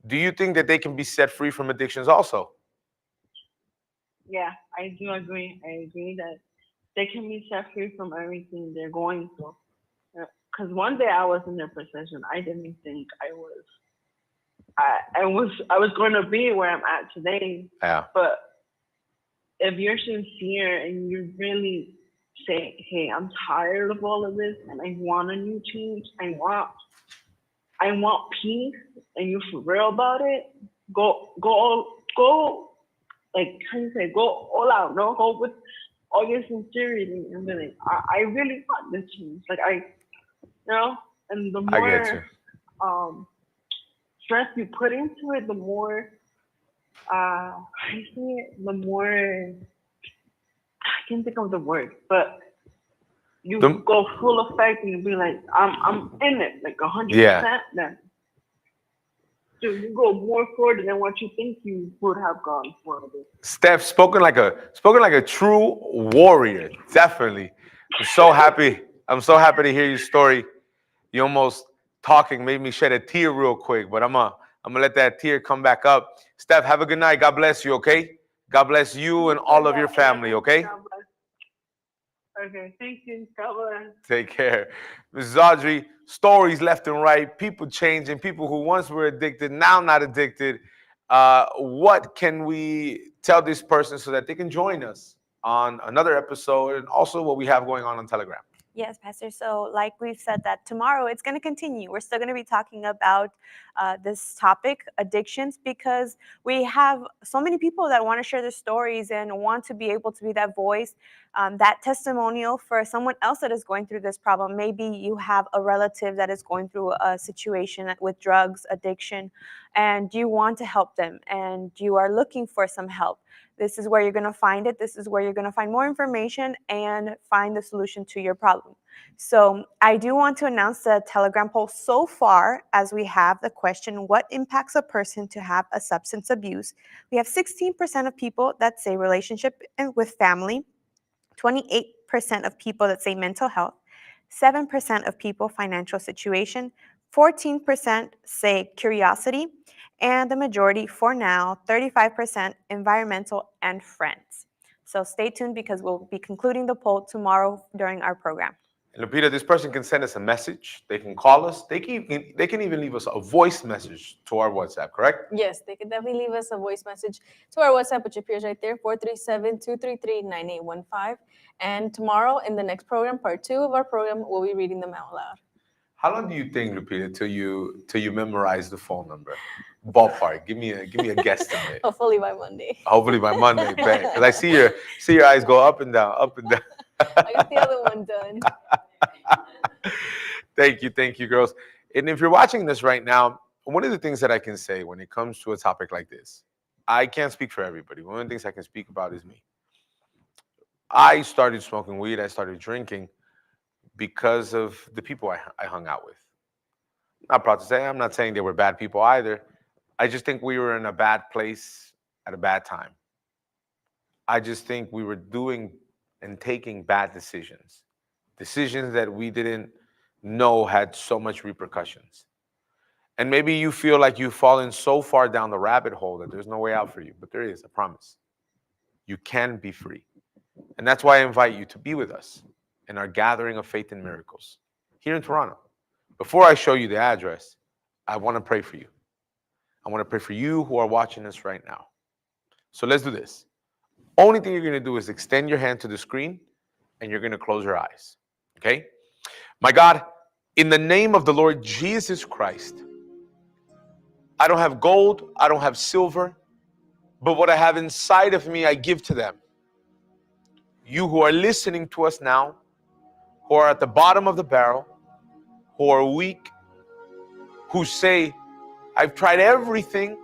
Do you think that they can be set free from addictions also? Yeah, I do agree. I agree that they can be set free from everything they're going through. Because one day I was in their position. I didn't think I was going to be where I'm at today. Yeah. But if you're sincere and you really say, hey, I'm tired of all of this and I want a new change. I want peace, and you're for real about it. Go how you say, go all out, go with all your sincerity and be like, I really want this change. And the more stress you put into it, the more the more I can't think of the word, but you go full effect and you be like, I'm in it, 100%. Then so you go more forward than what you think you would have gone forward. Steph, spoken like a true warrior. Definitely. I'm so happy to hear your story. You almost talking made me shed a tear real quick, but I'm gonna let that tear come back up. Steph, have a good night. God bless you, okay? God bless you and all of your family, okay? Okay, thank you. God bless. Take care. Ms. Audrey, stories left and right, people changing, people who once were addicted, now not addicted. What can we tell this person so that they can join us on another episode and also what we have going on Telegram. Yes, Pastor. So like we've said that tomorrow it's going to continue. We're still going to be talking about this topic, addictions, because we have so many people that want to share their stories and want to be able to be that voice, that testimonial for someone else that is going through this problem. Maybe you have a relative that is going through a situation with drugs, addiction, and you want to help them and you are looking for some help. This is where you're going to find it. This is where you're going to find more information and find the solution to your problem. So I do want to announce the Telegram poll so far, as we have the question, what impacts a person to have a substance abuse? We have 16% of people that say relationship with family, 28% of people that say mental health, 7% of people financial situation, 14% say curiosity, and the majority for now, 35%, environmental and friends. So stay tuned because we'll be concluding the poll tomorrow during our program. And Lupita, this person can send us a message. They can call us. They can even leave us a voice message to our WhatsApp, correct? Yes, they can definitely leave us a voice message to our WhatsApp, which appears right there, 437-233-9815. And tomorrow in the next program, part 2 of our program, we'll be reading them out loud. How long do you think, Lupita, till you memorize the phone number? Ballpark. Give me a guesstimate. Hopefully by Monday. Hopefully by Monday, because I see your eyes go up and down, up and down. I got the other one done. Thank you, girls. And if you're watching this right now, one of the things that I can say when it comes to a topic like this, I can't speak for everybody. One of the things I can speak about is me. I started smoking weed. I started drinking because of the people I hung out with. Not proud to say, I'm not saying they were bad people either. I just think we were in a bad place at a bad time. I just think we were doing and taking bad decisions. Decisions that we didn't know had so much repercussions. And maybe you feel like you've fallen so far down the rabbit hole that there's no way out for you, but there is, I promise. You can be free. And that's why I invite you to be with us in our gathering of faith and miracles here in Toronto. Before I show you the address, I want to pray for you. I want to pray for you who are watching us right now. So let's do this. Only thing you're going to do is extend your hand to the screen and you're going to close your eyes. Okay? My God, in the name of the Lord Jesus Christ, I don't have gold, I don't have silver, but what I have inside of me, I give to them. You who are listening to us now, who are at the bottom of the barrel, who are weak, who say, I've tried everything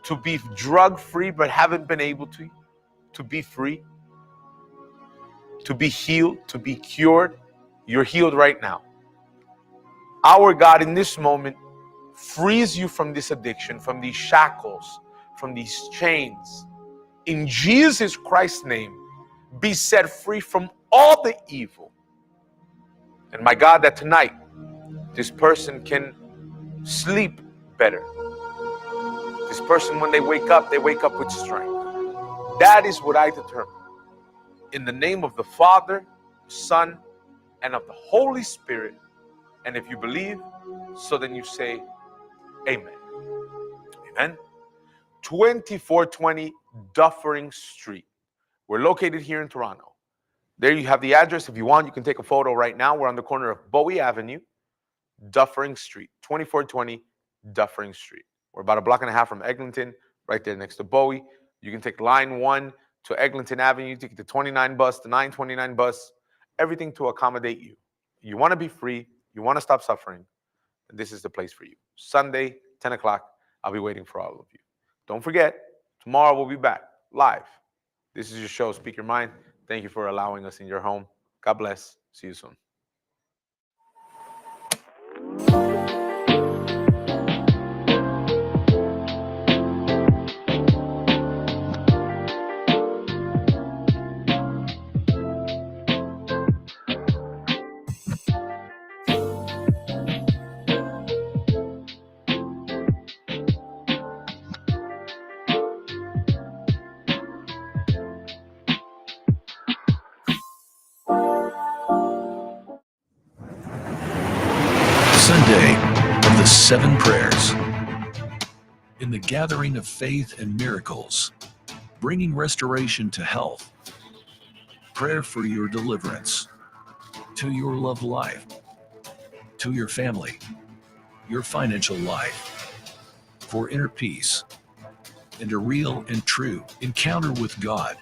to be drug-free, but haven't been able to be free, to be healed, to be cured. You're healed right now. Our God in this moment frees you from this addiction, from these shackles, from these chains. In Jesus Christ's name, be set free from all the evil. And my God, that tonight, this person can sleep better. This person, when they wake up with strength. That is what I determine. In the name of the Father, Son, and of the Holy Spirit. And if you believe, so then you say, Amen. Amen. 2420 Dufferin Street. We're located here in Toronto. There you have the address. If you want, you can take a photo right now. We're on the corner of Bowie Avenue, Dufferin Street, 2420 Dufferin Street. We're about a block and a half from Eglinton, right there next to Bowie. You can take line 1 to Eglinton Avenue, take the 29 bus, the 929 bus, everything to accommodate you. You want to be free, you want to stop suffering, this is the place for you. Sunday, 10 o'clock, I'll be waiting for all of you. Don't forget, tomorrow we'll be back live. This is your show, Speak Your Mind. Thank you for allowing us in your home. God bless. See you soon. Sunday of the Seven Prayers. In the gathering of faith and miracles, bringing restoration to health, prayer for your deliverance, to your love life, to your family, your financial life, for inner peace, and a real and true encounter with God.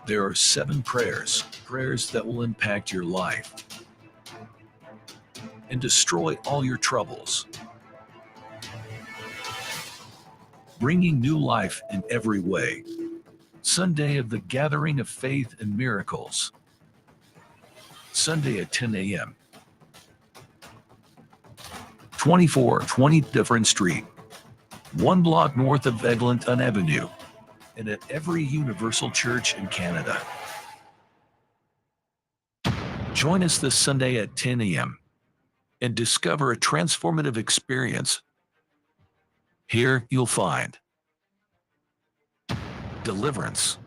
There are 7 prayers that will impact your life and destroy all your troubles, bringing new life in every way. Sunday of the Gathering of Faith and Miracles. Sunday at 10 a.m. 2420 Dufferin Street, 1 block north of Eglinton Avenue, and at every Universal Church in Canada. Join us this Sunday at 10 a.m. and discover a transformative experience. Here you'll find deliverance,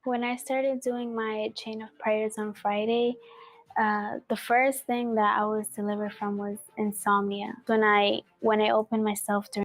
When I started doing my chain of prayers on Friday, the first thing that I was delivered from was insomnia. When I opened myself during